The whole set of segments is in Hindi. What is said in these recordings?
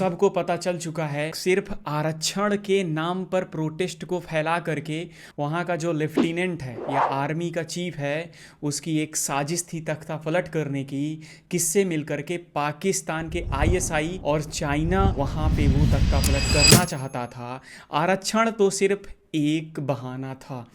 सबको पता चल चुका है, सिर्फ आरक्षण के नाम पर प्रोटेस्ट को फैला करके वहाँ का जो लेफ्टिनेंट है या आर्मी का चीफ है, उसकी एक साजिश थी तख्ता पलट करने की। किससे मिलकर के? पाकिस्तान के आईएसआई और चाइना वहाँ पे वो तख्ता पलट करना चाहता था। आरक्षण तो सिर्फ एक बहाना था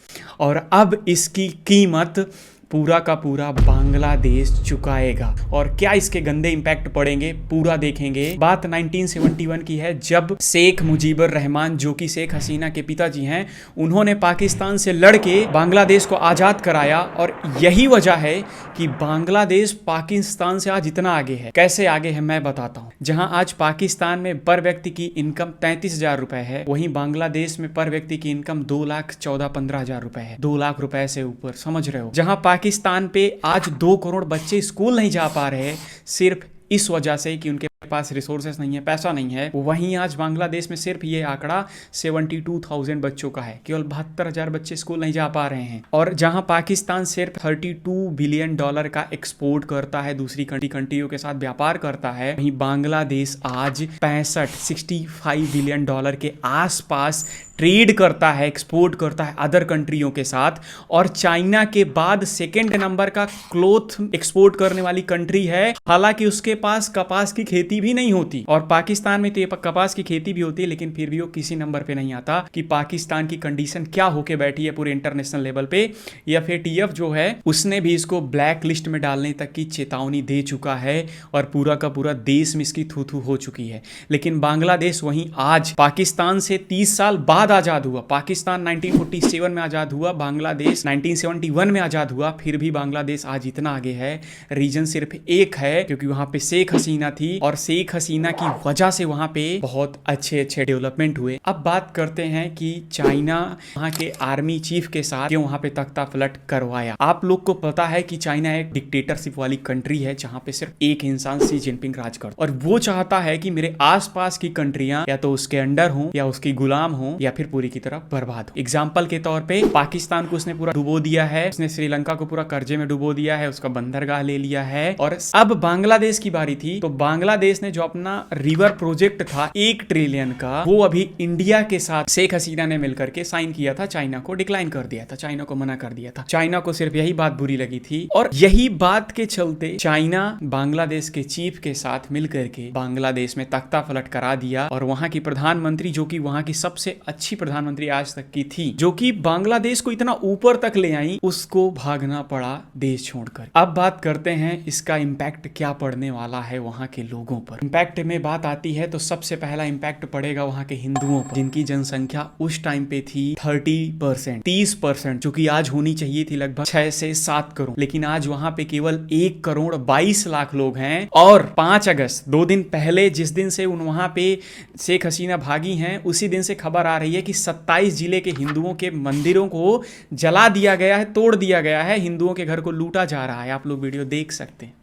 और अब इसकी कीमत पूरा का पूरा बांग्लादेश चुकाएगा। और क्या इसके गंदे इंपैक्ट पड़ेंगे पूरा देखेंगे। बात 1971 की है, जब शेख मुजीबुर रहमान, जो कि शेख हसीना के पिताजी हैं, उन्होंने पाकिस्तान से लड़के बांग्लादेश को आज़ाद कराया। और यही वजह है कि बांग्लादेश पाकिस्तान से आज इतना आगे है। कैसे आगे है मैं बताता हूँ। जहाँ आज पाकिस्तान में पर व्यक्ति की इनकम 33,000 रुपए है, वहीं बांग्लादेश में पर व्यक्ति की इनकम 2,14,15,000 रुपए है। 2 लाख रुपए से ऊपर, समझ रहे हो। जहाँ पाकिस्तान पे आज 2 करोड़ बच्चे स्कूल नहीं जा पा रहे, सिर्फ इस वजह से कि उनके पास रिसोर्सेस नहीं है, पैसा नहीं है। वहीं आज बांग्लादेश में सिर्फ ये आंकड़ा 72,000 बच्चों का है, केवल 72,000 बच्चे स्कूल नहीं जा पा रहे हैं। और जहां पाकिस्तान सिर्फ $32 बिलियन का एक्सपोर्ट करता है, दूसरी कंट्रियों के साथ व्यापार करता है, वहीं बांग्लादेश आज 65 बिलियन के आसपास ट्रेड करता है, एक्सपोर्ट करता है अदर कंट्रियों के साथ। और चाइना के बाद सेकेंड नंबर का क्लोथ एक्सपोर्ट करने वाली कंट्री है। हालांकि उसके पास कपास की खेती भी नहीं होती, और पाकिस्तान में तो ये कपास की खेती भी होती है, लेकिन फिर भी वो किसी नंबर पे नहीं आता कि पाकिस्तान की कंडीशन क्या होके बैठी है पूरे इंटरनेशनल लेवल पे। या फिर टीएफ जो है उसने भी इसको ब्लैक लिस्ट में डालने तक की चेतावनी दे चुका है, और पूरा का पूरा देश में इसकी थू थू हो चुकी है। लेकिन बांग्लादेश वहीं आज पाकिस्तान से 30 साल बाद आजाद हुआ। पाकिस्तान 1947 में आजाद हुआ, बांग्लादेश 1971 में आजाद हुआ। फिर भी बांग्लादेश आज इतना आगे है। रीजन सिर्फ एक है, क्योंकि वहां पे शेख हसीना थी, और शेख हसीना की वजह से वहां पे बहुत अच्छे अच्छे डेवलपमेंट हुए। अब बात करते हैं कि चाइना वहां के आर्मी चीफ के साथ क्यों वहां पे तख्ता पलट करवाया। आप लोग को पता है कि चाइना एक डिक्टेटरशिप वाली कंट्री है, जहां पे सिर्फ एक इंसान शी जिनपिंग राज करता, और वो चाहता है कि मेरे आसपास की कंट्रियां या तो उसके अंडर हो, या उसकी गुलाम हो, या फिर पूरी की तरह बर्बाद हो। एग्जाम्पल के तौर पे पाकिस्तान को उसने पूरा डुबो दिया है, उसने श्रीलंका को पूरा कर्जे में डुबो दिया है, उसका बंदरगाह ले लिया है। और अब बांग्लादेश की बारी थी, तो बांग्लादेश ने जो अपना रिवर प्रोजेक्ट था 1 ट्रिलियन का, वो अभी इंडिया के साथ शेख हसीना ने मिलकर के साइन किया था। चाइना को डिक्लाइन कर दिया था, चाइना को मना कर दिया था। चाइना को सिर्फ यही बात बुरी लगी थी, और यही बात के चलते चाइना बांग्लादेश के चीफ के साथ मिलकर के बांग्लादेश में तख्ता पलट करा दिया। और वहां की प्रधानमंत्री, जो कि वहां की सबसे अच्छी प्रधानमंत्री आज तक की थी, जो कि बांग्लादेश को इतना ऊपर तक ले आई, उसको भागना पड़ा देश छोड़कर। अब बात करते हैं इसका इंपैक्ट क्या पड़ने वाला है वहां के लोगों पर। इंपैक्ट में बात आती है तो सबसे पहला इंपैक्ट पड़ेगा वहां के हिंदुओं पर, जिनकी जनसंख्या उस टाइम पे थी 30%, जो कि आज होनी चाहिए थी लगभग 6 से 7 करोड़, लेकिन आज वहां पे केवल 1 करोड़ 22 लाख लोग हैं। और 5 अगस्त 2 दिन पहले, जिस दिन से वहां पे शेख हसीना भागी हैं, उसी दिन से खबर आ रही है कि 27 जिले के हिंदुओं के मंदिरों को जला दिया गया है, तोड़ दिया गया है, हिंदुओं के घर को लूटा जा रहा है। आप लोग वीडियो देख सकते हैं।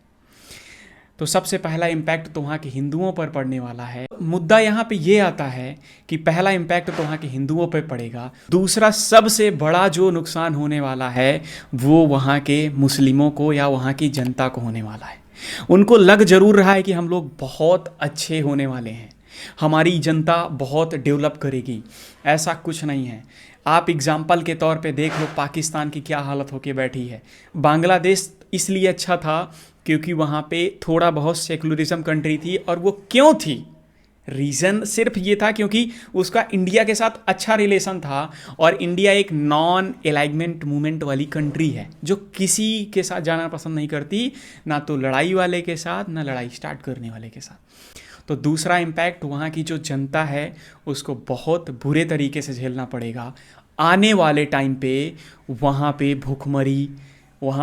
तो सबसे पहला इंपैक्ट तो वहाँ के हिंदुओं पर पड़ने वाला है। मुद्दा यहाँ पे ये आता है कि पहला इंपैक्ट तो वहाँ के हिंदुओं पर पड़ेगा, दूसरा सबसे बड़ा जो नुकसान होने वाला है वो वहाँ के मुस्लिमों को या वहाँ की जनता को होने वाला है। उनको लग जरूर रहा है कि हम लोग बहुत अच्छे होने वाले हैं, हमारी जनता बहुत डेवलप करेगी। ऐसा कुछ नहीं है। आप एग्जाम्पल के तौर पे देख लो पाकिस्तान की क्या हालत होके बैठी है। बांग्लादेश इसलिए अच्छा था क्योंकि वहाँ पे थोड़ा बहुत सेकुलरिज्म कंट्री थी, और वो क्यों थी? रीज़न सिर्फ ये था क्योंकि उसका इंडिया के साथ अच्छा रिलेशन था, और इंडिया एक नॉन एलाइनमेंट मूवमेंट वाली कंट्री है, जो किसी के साथ जाना पसंद नहीं करती, ना तो लड़ाई वाले के साथ, ना लड़ाई स्टार्ट करने वाले के साथ। तो दूसरा इम्पैक्ट, वहाँ की जो जनता है उसको बहुत बुरे तरीके से झेलना पड़ेगा आने वाले टाइम पे। वहाँ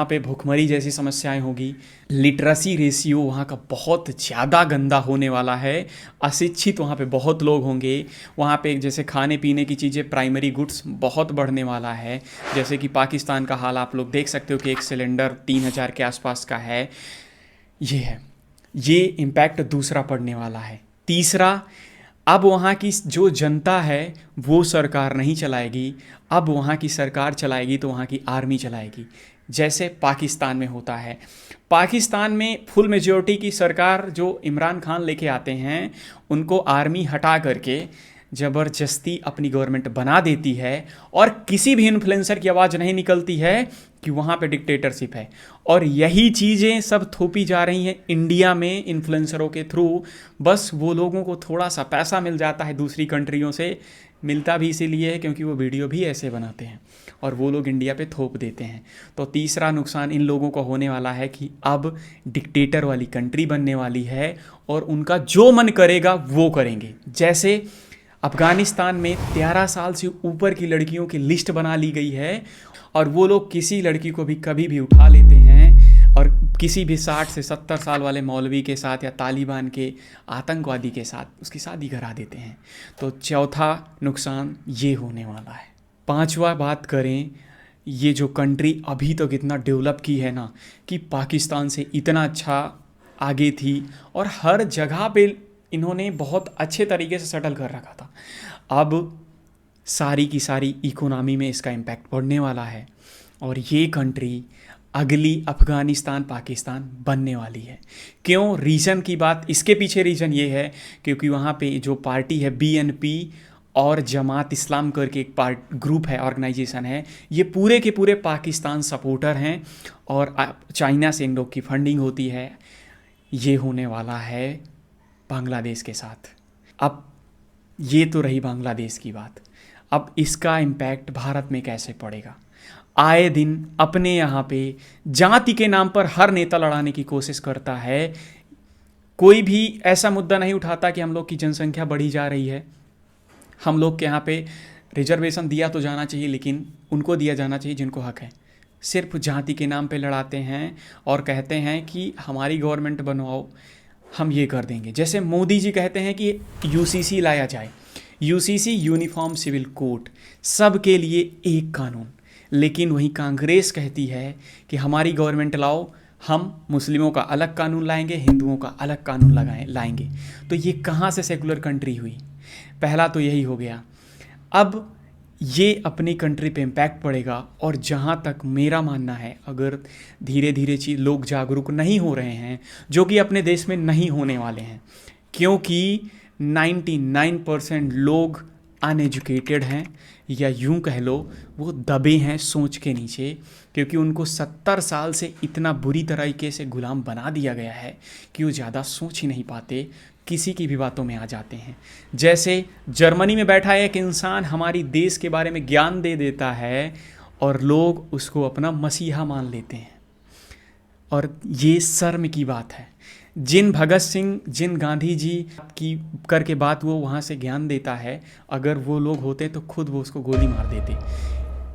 पे भूखमरी जैसी समस्याएं होगी। लिटरेसी रेशियो वहाँ का बहुत ज़्यादा गंदा होने वाला है। अशिक्षित वहाँ पे बहुत लोग होंगे। वहाँ पे जैसे खाने पीने की चीज़ें, प्राइमरी गुड्स बहुत बढ़ने वाला है। जैसे कि पाकिस्तान का हाल आप लोग देख सकते हो कि एक सिलेंडर 3,000 के आसपास का है। ये इम्पैक्ट दूसरा पड़ने वाला है। तीसरा, अब वहाँ की जो जनता है वो सरकार नहीं चलाएगी, अब वहाँ की सरकार चलाएगी तो वहाँ की आर्मी चलाएगी। जैसे पाकिस्तान में होता है। पाकिस्तान में फुल मेजॉरिटी की सरकार जो इमरान खान लेके आते हैं, उनको आर्मी हटा करके ज़बरदस्ती अपनी गवर्नमेंट बना देती है और किसी भी इन्फ्लुएंसर की आवाज़ नहीं निकलती है कि वहाँ पे डिक्टेटरशिप है। और यही चीज़ें सब थोपी जा रही हैं इंडिया में इन्फ्लुएंसरों के थ्रू। बस वो लोगों को थोड़ा सा पैसा मिल जाता है दूसरी कंट्रियों से, मिलता भी इसीलिए है क्योंकि वो वीडियो भी ऐसे बनाते हैं और वो लोग इंडिया पे थोप देते हैं। तो तीसरा नुकसान इन लोगों को होने वाला है कि अब डिक्टेटर वाली कंट्री बनने वाली है और उनका जो मन करेगा वो करेंगे। जैसे अफ़गानिस्तान में 13 साल से ऊपर की लड़कियों की लिस्ट बना ली गई है और वो लोग किसी लड़की को भी कभी भी उठा लेते हैं और किसी भी 60 से 70 साल वाले मौलवी के साथ या तालिबान के आतंकवादी के साथ उसकी शादी करा देते हैं। तो चौथा नुकसान ये होने वाला है। पांचवा बात करें, ये जो कंट्री अभी तक इतना डेवलप की है ना, कि पाकिस्तान से इतना अच्छा आगे थी और हर जगह पे इन्होंने बहुत अच्छे तरीके से सेटल कर रखा था। अब सारी की सारी इकोनॉमी में इसका इम्पैक्ट पड़ने वाला है और ये कंट्री अगली अफ़गानिस्तान पाकिस्तान बनने वाली है। क्यों? रीज़न की बात, इसके पीछे रीज़न ये है क्योंकि वहाँ पे जो पार्टी है BNP और जमात इस्लाम करके एक ग्रुप है, ऑर्गेनाइजेशन है, ये पूरे के पूरे पाकिस्तान सपोर्टर हैं और चाइना से इन लोग की फंडिंग होती है। ये होने वाला है बांग्लादेश के साथ। अब ये तो रही बांग्लादेश की बात, अब इसका इम्पैक्ट भारत में कैसे पड़ेगा? आए दिन अपने यहाँ पे जाति के नाम पर हर नेता लड़ाने की कोशिश करता है। कोई भी ऐसा मुद्दा नहीं उठाता कि हम लोग की जनसंख्या बढ़ी जा रही है, हम लोग के यहाँ पे रिजर्वेशन दिया तो जाना चाहिए, लेकिन उनको दिया जाना चाहिए जिनको हक है। सिर्फ जाति के नाम पे लड़ाते हैं और कहते हैं कि हमारी गवर्नमेंट बनवाओ, हम ये कर देंगे। जैसे मोदी जी कहते हैं कि UCC लाया जाए, UCC यूनिफॉर्म सिविल कोड, सब के लिए एक कानून, लेकिन वहीं कांग्रेस कहती है कि हमारी गवर्नमेंट लाओ, हम मुस्लिमों का अलग कानून लाएंगे, हिंदुओं का अलग कानून लाएंगे। तो ये कहाँ से सेकुलर कंट्री हुई? पहला तो यही हो गया। अब ये अपनी कंट्री पे इम्पैक्ट पड़ेगा और जहाँ तक मेरा मानना है, अगर धीरे धीरे लोग जागरूक नहीं हो रहे हैं, जो कि अपने देश में नहीं होने वाले हैं, क्योंकि 99% लोग अनएजुकेटेड हैं, या यूं कह लो वो दबे हैं सोच के नीचे, क्योंकि उनको 70 साल से इतना बुरी तरीके से गुलाम बना दिया गया है कि वो ज़्यादा सोच ही नहीं पाते, किसी की भी बातों में आ जाते हैं। जैसे जर्मनी में बैठा एक इंसान हमारी देश के बारे में ज्ञान दे देता है और लोग उसको अपना मसीहा मान लेते हैं, और ये शर्म की बात है। जिन भगत सिंह, जिन गांधी जी की करके बात वो वहाँ से ज्ञान देता है, अगर वो लोग होते तो खुद वो उसको गोली मार देते,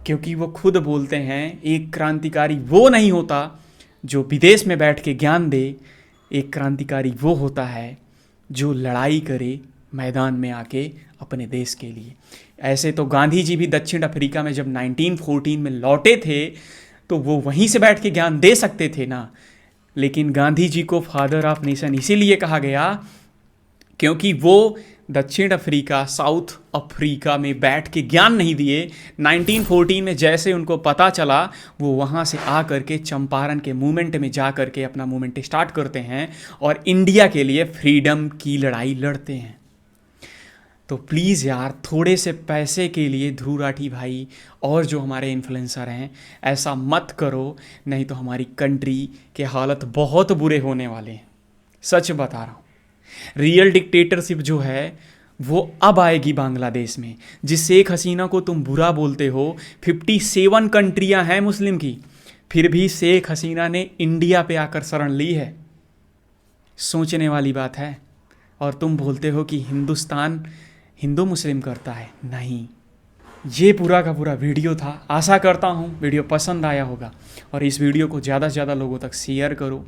क्योंकि वो खुद बोलते हैं एक क्रांतिकारी वो नहीं होता जो विदेश में बैठ के ज्ञान दे, एक क्रांतिकारी वो होता है जो लड़ाई करे मैदान में आके अपने देश के लिए। ऐसे तो गांधी जी भी दक्षिण अफ्रीका में जब 1914 में लौटे थे तो वो वहीं से बैठ के ज्ञान दे सकते थे ना, लेकिन गांधी जी को फादर ऑफ नेशन इसीलिए कहा गया क्योंकि वो दक्षिण अफ्रीका, साउथ अफ्रीका में बैठ के ज्ञान नहीं दिए। 1914 में जैसे उनको पता चला, वो वहाँ से आ करके चंपारण के मूवमेंट में जा करके अपना मूवमेंट स्टार्ट करते हैं और इंडिया के लिए फ्रीडम की लड़ाई लड़ते हैं। तो प्लीज़ यार, थोड़े से पैसे के लिए ध्रुव राठी भाई और जो हमारे इन्फ्लुएंसर हैं, ऐसा मत करो, नहीं तो हमारी कंट्री के हालत बहुत बुरे होने वाले हैं। सच बता रहा हूँ। रियल डिक्टेटरशिप जो है वो अब आएगी बांग्लादेश में। जिस शेख हसीना को तुम बुरा बोलते हो, 57 कंट्रियां हैं मुस्लिम की, फिर भी शेख हसीना ने इंडिया पे आकर शरण ली है। सोचने वाली बात है। और तुम बोलते हो कि हिंदुस्तान हिंदू मुस्लिम करता है। नहीं, ये पूरा का पूरा वीडियो था। आशा करता हूँ वीडियो पसंद आया होगा और इस वीडियो को ज़्यादा से ज़्यादा लोगों तक शेयर करो,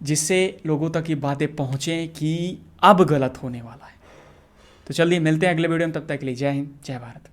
जिससे लोगों तक ये बातें पहुँचें कि अब गलत होने वाला है। तो चलिए मिलते हैं अगले वीडियो में, तब तक के लिए जय हिंद, जय भारत।